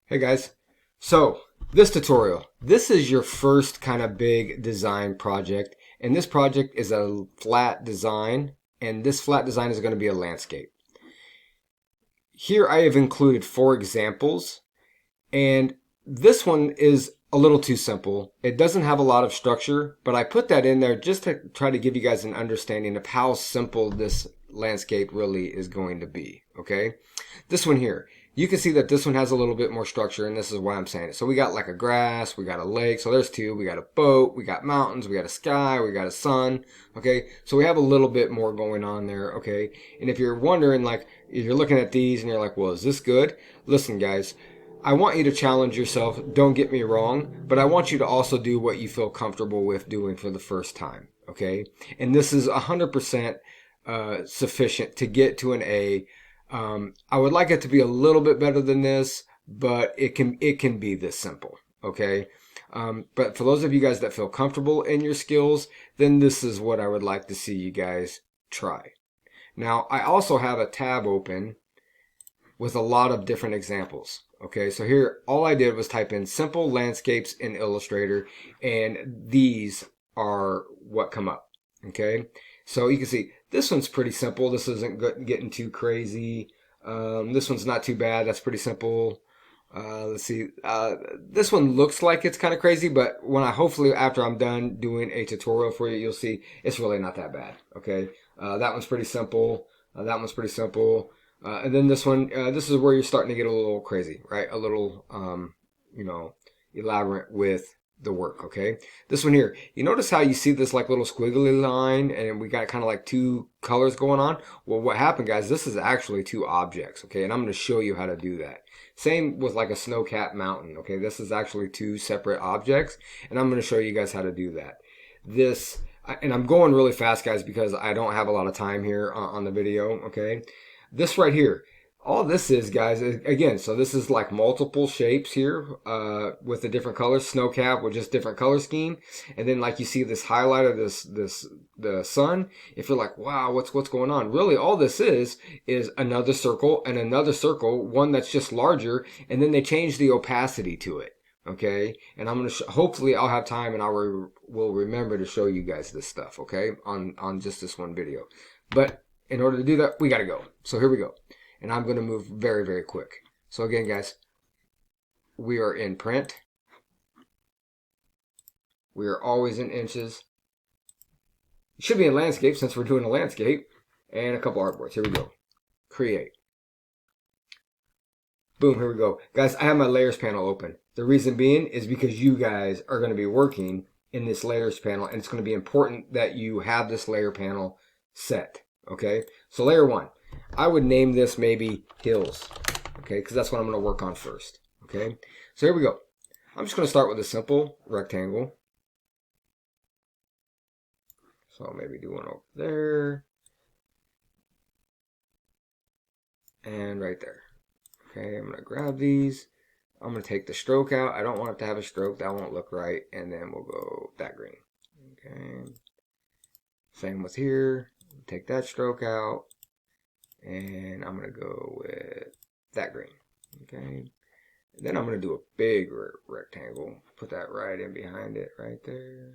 Hey guys, so this tutorial, this is your first kind of big design project, and this project is a flat design, and this flat design is going to be a landscape. Here I have included 4 examples, and this one is a little too simple. It doesn't have a lot of structure, but I put that in there just to try to give you guys an understanding of how simple this landscape really is going to be, okay? This one here, you can see that this one has a little bit more structure, and this is why I'm saying it. So we got like a grass, we got a lake, so there's 2, we got a boat, we got mountains, we got a sky, we got a sun, okay? So we have a little bit more going on there, okay? And if you're wondering, like, if you're looking at these and you're like, well, is this good? Listen, guys, I want you to challenge yourself, don't get me wrong, but I want you to also do what you feel comfortable with doing for the first time, okay? And this is 100% sufficient to get to an A. I would like it to be a little bit better than this, but it can be this simple, okay? But for those of you guys that feel comfortable in your skills, then this is what I would like to see you guys try. Now, I also have a tab open with a lot of different examples. Okay, so here all I did was type in simple landscapes in Illustrator, and these are what come up. Okay, so you can see this one's pretty simple. This isn't getting too crazy. This one's not too bad. That's pretty simple. Let's see. This one looks like it's kind of crazy, but when hopefully after I'm done doing a tutorial for you, you'll see it's really not that bad. Okay, that one's pretty simple. That one's pretty simple. And then this one, this is where you're starting to get a little crazy, right? A little, you know, elaborate with the work, okay? This one here, you notice how you see this like little squiggly line and we got kind of like 2 colors going on? Well, what happened, guys, this is actually 2 objects, okay? And I'm going to show you how to do that. Same with like a snow-capped mountain, okay? This is actually 2 separate objects, and I'm going to show you guys how to do that. And I'm going really fast, guys, because I don't have a lot of time here on the video, okay? This right here, all this is, guys, again, so this is like multiple shapes here with the different colors, snow cap with just different color scheme. And then like you see this highlight of the sun. If you're like, wow, what's going on? Really, all this is another circle and another circle, one that's just larger, and then they change the opacity to it. Okay, and I'm gonna hopefully I'll have time and will remember to show you guys this stuff. Okay, on just this one video, but in order to do that, we got to go. So here we go. And I'm going to move very, very quick. So again, guys, we are in print. We are always in inches. It should be in landscape since we're doing a landscape. And a couple artboards. Here we go. Create. Boom, here we go. Guys, I have my layers panel open. The reason being is because you guys are going to be working in this layers panel, and it's going to be important that you have this layer panel set. Okay, so layer 1, I would name this maybe hills, okay, because that's what I'm going to work on first. Okay, so here we go. I'm just going to start with a simple rectangle. So I'll maybe do one over there and right there. Okay, I'm going to grab these. I'm going to take the stroke out. I don't want it to have a stroke. That won't look right. And then we'll go that green. Okay, same with here. Take that stroke out. And I'm going to go with that green. Okay. Then I'm going to do a big rectangle. Put that right in behind it, right there.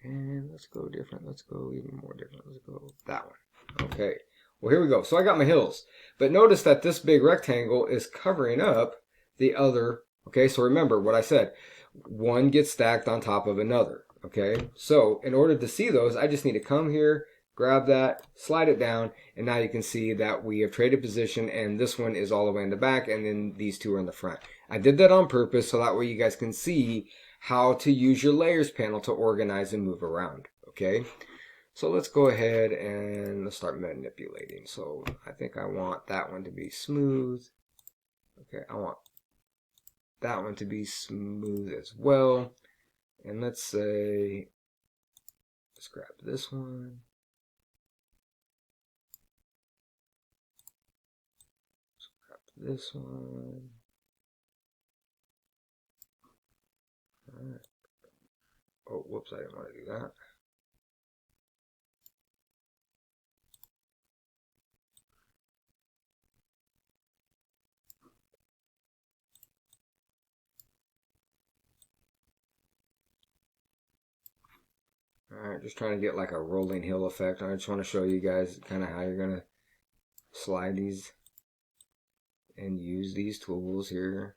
And let's go different. Let's go even more different. Let's go that one. Okay. Well, here we go. So I got my hills. But notice that this big rectangle is covering up the other. Okay, so remember what I said. One gets stacked on top of another. Okay, so in order to see those, I just need to come here, grab that, slide it down, and now you can see that we have traded position, and this one is all the way in the back, and then these 2 are in the front. I did that on purpose so that way you guys can see how to use your layers panel to organize and move around. Okay, so let's go ahead and let's start manipulating. So I think I want that one to be smooth. Okay, I want that one to be smooth as well. And let's say, let's grab this one. Let's grab this one. All right. Oh, whoops, I didn't want to do that. right, just trying to get like a rolling hill effect. I just want to show you guys kind of how you're gonna slide these and use these tools here.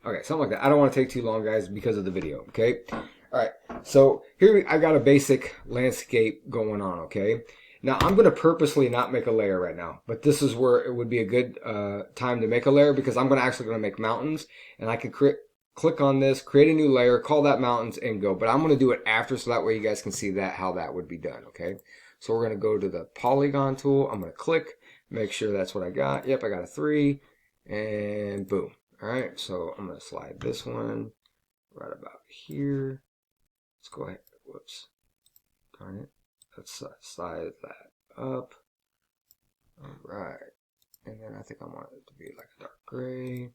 Okay, something like that. I don't want to take too long, guys, because of the video, okay? All right, so here I got a basic landscape going on, okay? Now, I'm going to purposely not make a layer right now, but this is where it would be a good time to make a layer because I'm actually going to make mountains, and I can click on this, create a new layer, call that mountains, and go. But I'm going to do it after so that way you guys can see that how that would be done, okay? So we're going to go to the polygon tool. I'm going to click, make sure that's what I got. Yep, I got a 3, and boom. All right, so I'm going to slide this one right about here. Let's go ahead. Whoops. Darn it. Let's size that up. All right. And then I think I want it to be like a dark gray.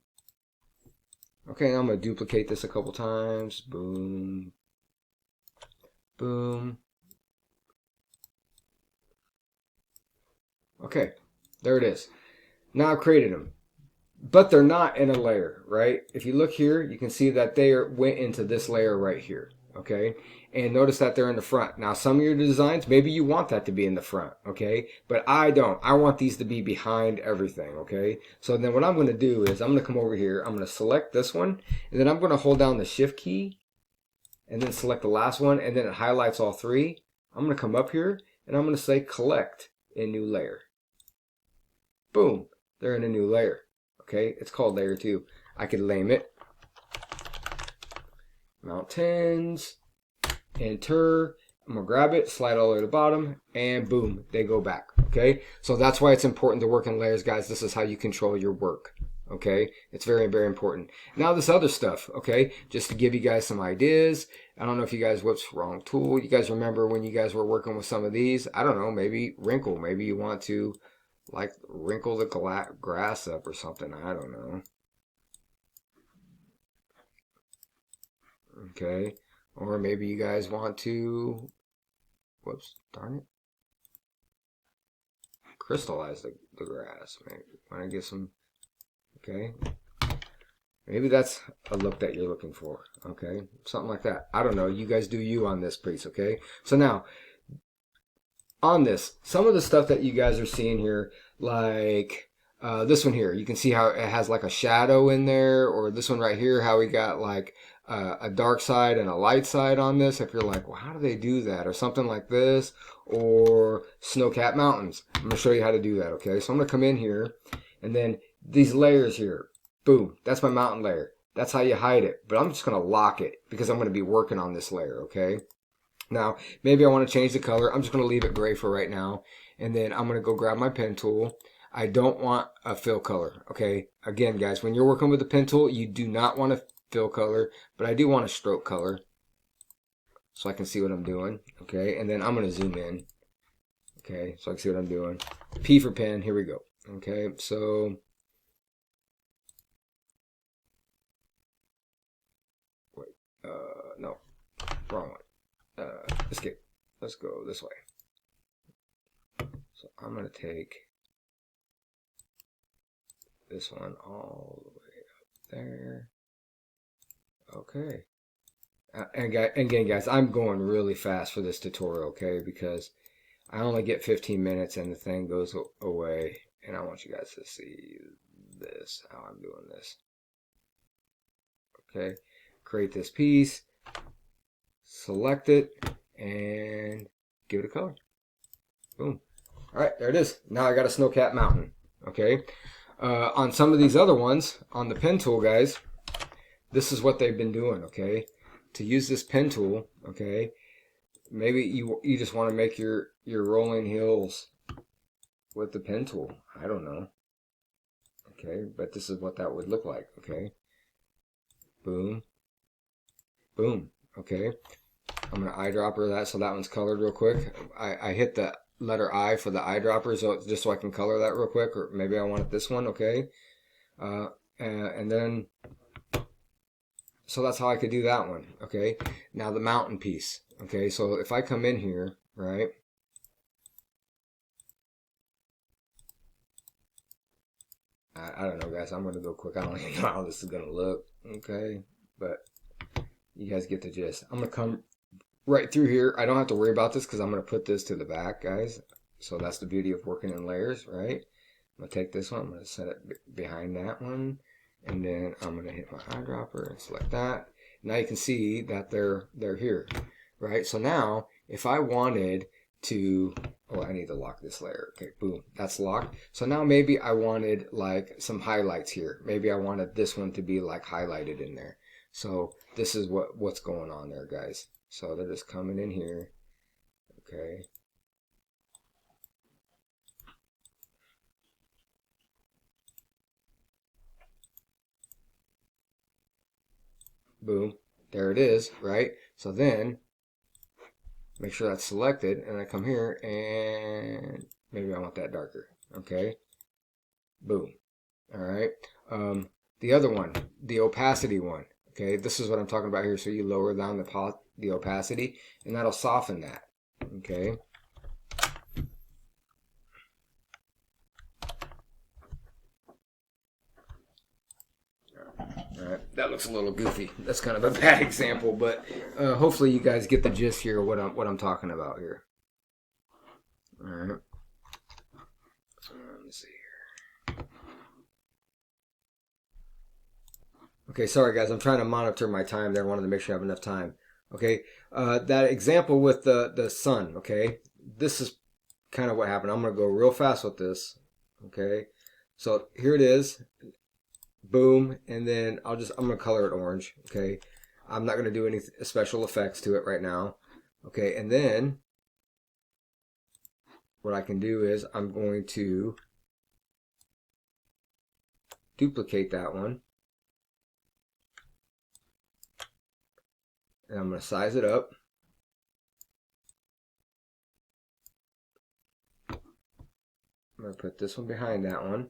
Okay, now I'm going to duplicate this a couple times. Boom. Boom. Okay, there it is. Now I've created them. But they're not in a layer, right? If you look here, you can see that they went into this layer right here, okay? And notice that they're in the front. Now, some of your designs, maybe you want that to be in the front, okay? But I don't. I want these to be behind everything, okay? So then what I'm going to do is I'm going to come over here. I'm going to select this one, and then I'm going to hold down the Shift key, and then select the last one, and then it highlights all 3. I'm going to come up here, and I'm going to say Collect in New Layer. Boom. They're in a new layer. Okay, it's called layer 2. I could name it mountains, enter. I'm gonna grab it, slide all the way to the bottom, and boom, they go back. Okay, so that's why it's important to work in layers, guys. This is how you control your work. Okay, it's very, very important. Now this other stuff, okay, just to give you guys some ideas. I don't know if you guys, whoops, wrong tool. You guys remember when you guys were working with some of these? I don't know, maybe wrinkle. Maybe you want to like wrinkle the grass up or something. I don't know. Okay. Or maybe you guys want to, whoops, darn it, crystallize the grass. Maybe want to get some, okay. Maybe that's a look that you're looking for. Okay. Something like that. I don't know. You guys do you on this piece. Okay. So now, on this, some of the stuff that you guys are seeing here, like this one here, you can see how it has like a shadow in there, or this one right here, how we got like a dark side and a light side on this. If you're like, well, how do they do that? Or something like this, or snow-capped mountains. I'm going to show you how to do that, okay? So I'm going to come in here, and then these layers here, boom, that's my mountain layer. That's how you hide it. But I'm just going to lock it because I'm going to be working on this layer, okay? Now, maybe I want to change the color. I'm just going to leave it gray for right now. And then I'm going to go grab my pen tool. I don't want a fill color, okay? Again, guys, when you're working with the pen tool, you do not want a fill color, but I do want a stroke color so I can see what I'm doing, okay? And then I'm going to zoom in, okay, so I can see what I'm doing. P for pen, here we go, okay? So, wait, no, wrong one. Escape. Let's go this way. So I'm going to take this one all the way up there. Okay. And again, guys, I'm going really fast for this tutorial, okay? Because I only get 15 minutes and the thing goes away. And I want you guys to see this, how I'm doing this. Okay. Create this piece. Select it. And give it a color. Boom. All right, there it is. Now I got a snow-capped mountain. Okay. On some of these other ones, on the pen tool, guys, this is what they've been doing. Okay. To use this pen tool, okay, maybe you just want to make your rolling hills with the pen tool. I don't know. Okay, but this is what that would look like. Okay. Boom. Boom. Okay. I'm going to eyedropper that so that one's colored real quick. I hit the letter I for the eyedropper so just so I can color that real quick, or maybe I want it this one, okay? And then, so that's how I could do that one, okay? Now the mountain piece, okay? So if I come in here, right? I don't know, guys. I'm going to go quick. I don't even know how this is going to look, okay? But You guys get the gist. I'm gonna come right through here. I don't have to worry about this because I'm gonna put this to the back, guys. So that's the beauty of working in layers, right? I'm gonna take this one, I'm gonna set it behind that one, and then I'm gonna hit my eyedropper and select that. Now you can see that they're here, right? So now if I wanted to, oh, I need to lock this layer. Okay, boom, that's locked. So now maybe I wanted like some highlights here. Maybe I wanted this one to be like highlighted in there. So this is what's going on there, guys. So they're just coming in here, okay. Boom, there it is, right? So then make sure that's selected, and I come here and maybe I want that darker, okay. Boom. All right. The other one, the opacity one, okay, this is what I'm talking about here. So you lower down the opacity, and that'll soften that, okay. All right, that looks a little goofy. That's kind of a bad example, but hopefully you guys get the gist here of what I'm talking about here. All right. Let me see here. Okay, sorry guys, I'm trying to monitor my time there. I wanted to make sure I have enough time. Okay, that example with the sun, okay, this is kind of what happened. I'm going to go real fast with this, okay. So here it is, boom, and then I'm going to color it orange, okay. I'm not going to do any special effects to it right now, okay. And then what I can do is I'm going to duplicate that one, and I'm going to size it up. I'm going to put this one behind that one,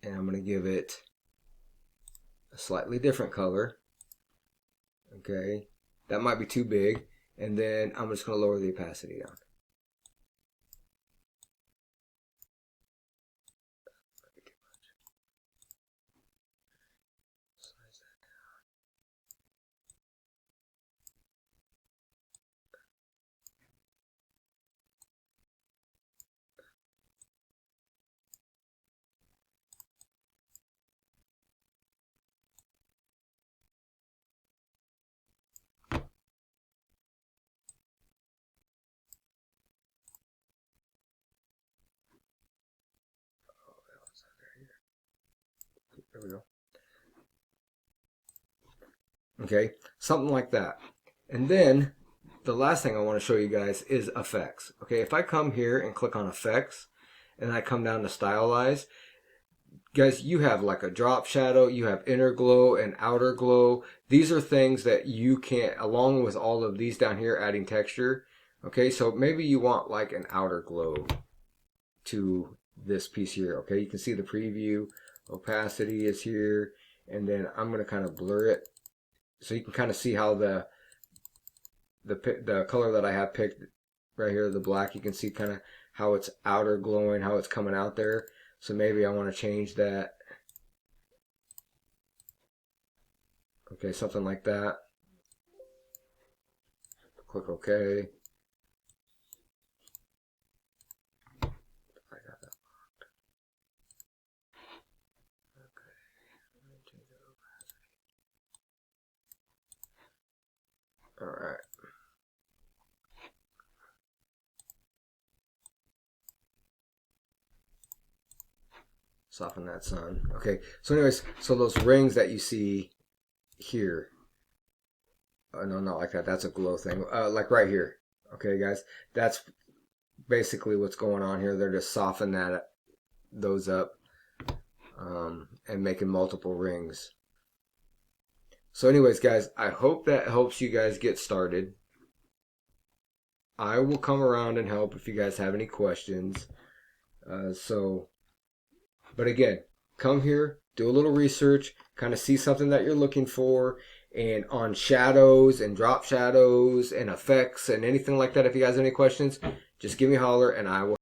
and I'm going to give it a slightly different color, okay. That might be too big, and then I'm just going to lower the opacity down. There we go. Okay, something like that. And then the last thing I want to show you guys is effects. Okay, if I come here and click on effects and I come down to stylize, guys, you have like a drop shadow, you have inner glow and outer glow. These are things that you can't, along with all of these down here, adding texture. Okay, so maybe you want like an outer glow to this piece here. Okay, you can see the preview, opacity is here, and then I'm going to kind of blur it so you can kind of see how the color that I have picked right here, the black, you can see kind of how it's outer glowing, how it's coming out there. So maybe I want to change that. Okay, something like that. Click OK. I got that locked. Okay. Change the opacity. All right. Soften that sun. Okay, so anyways, so those rings that you see here, no, not like that, that's a glow thing, like right here. Okay guys, that's basically what's going on here. They're just softening those up and making multiple rings. So anyways guys, I hope that helps you guys get started. I will come around and help if you guys have any questions. But again, come here, do a little research, kind of see something that you're looking for, and on shadows and drop shadows and effects and anything like that, if you guys have any questions, just give me a holler and I will